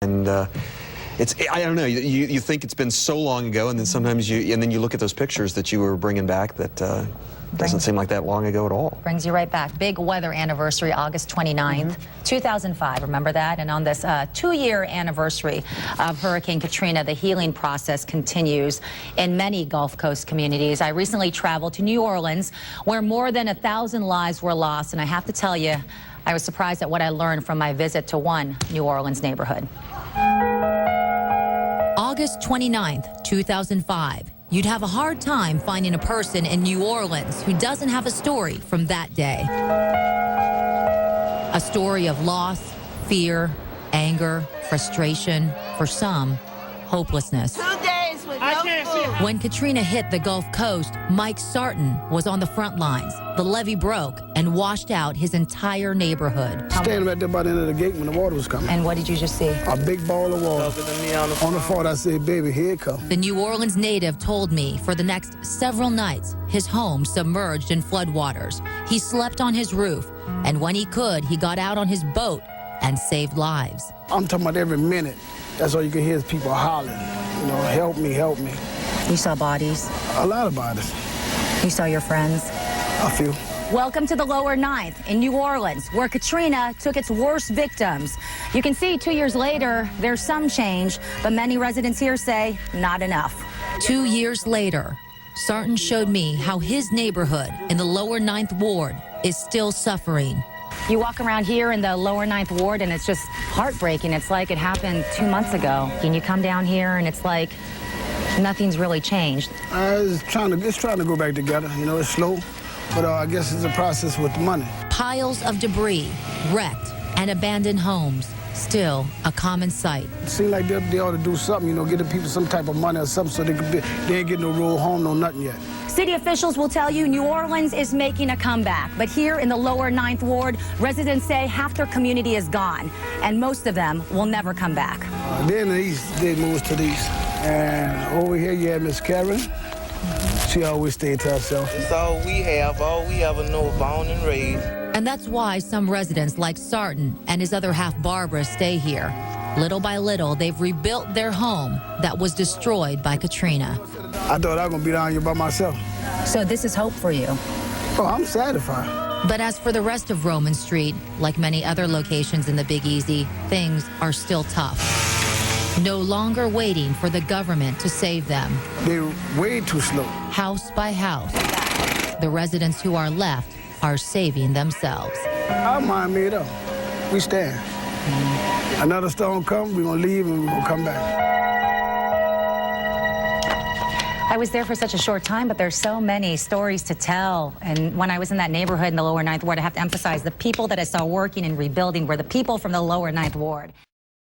And I don't know, you think it's been so long ago, and then sometimes you look at those pictures that you were bringing back that doesn't seem like that long ago at all. Brings you right back. Big weather anniversary, August 29th, 2005. Remember that? And on this 2-year anniversary of Hurricane Katrina, the healing process continues in many Gulf Coast communities. I recently traveled to New Orleans, where more than 1,000 lives were lost. And I have to tell you, I was surprised at what I learned from my visit to one New Orleans neighborhood. August 29th, 2005. You'd have a hard time finding a person in New Orleans who doesn't have a story from that day. A story of loss, fear, anger, frustration, for some, hopelessness. 2 days with no food. When Katrina hit the Gulf Coast, Mike Sarton was on the front lines. The levee broke and washed out his entire neighborhood. Standing right there by the end of the gate when the water was coming. And what did you just see? A big ball of water. On the fort, I said, baby, here it comes. The New Orleans native told me for the next several nights, his home submerged in floodwaters. He slept on his roof, and when he could, he got out on his boat and saved lives. I'm talking about every minute. That's all you can hear is people hollering, you know, help me, help me. You saw bodies? A lot of bodies. You saw your friends? A few. Welcome to the lower ninth in New Orleans, where Katrina took its worst victims. You can see 2 years later, there's some change, but many residents here say not enough. 2 years later, Sarton showed me how his neighborhood in the lower 9th ward is still suffering. You walk around here in the lower 9th ward and it's just heartbreaking. It's like it happened 2 months ago. And you come down here and it's like nothing's really changed. It's trying to go back together. You know, it's slow, but I guess it's a process with the money. Piles of debris, wrecked and abandoned homes, still a common sight. It seems like they ought to do something, you know, get the people some type of money or something so they ain't getting no road home, no nothing yet. City officials will tell you New Orleans is making a comeback. But here in the lower 9th ward, residents say half their community is gone, and most of them will never come back. They're in the east, they moved to the east. And over here you have Miss Karen. She always stayed to herself. It's all we ever know, born and raised. And that's why some residents like Sarton and his other half Barbara stay here. Little by little, they've rebuilt their home that was destroyed by Katrina. I thought I was going to be down here by myself. So this is hope for you. Oh, I'm satisfied. But as for the rest of Roman Street, like many other locations in the Big Easy, things are still tough. No longer waiting for the government to save them. They're way too slow. House by house, the residents who are left are saving themselves. Our mind made up. We stand. Another storm comes, we're going to leave and we're going to come back. I was there for such a short time, but there's so many stories to tell. And when I was in that neighborhood in the lower 9th ward, I have to emphasize the people that I saw working and rebuilding were the people from the lower 9th ward.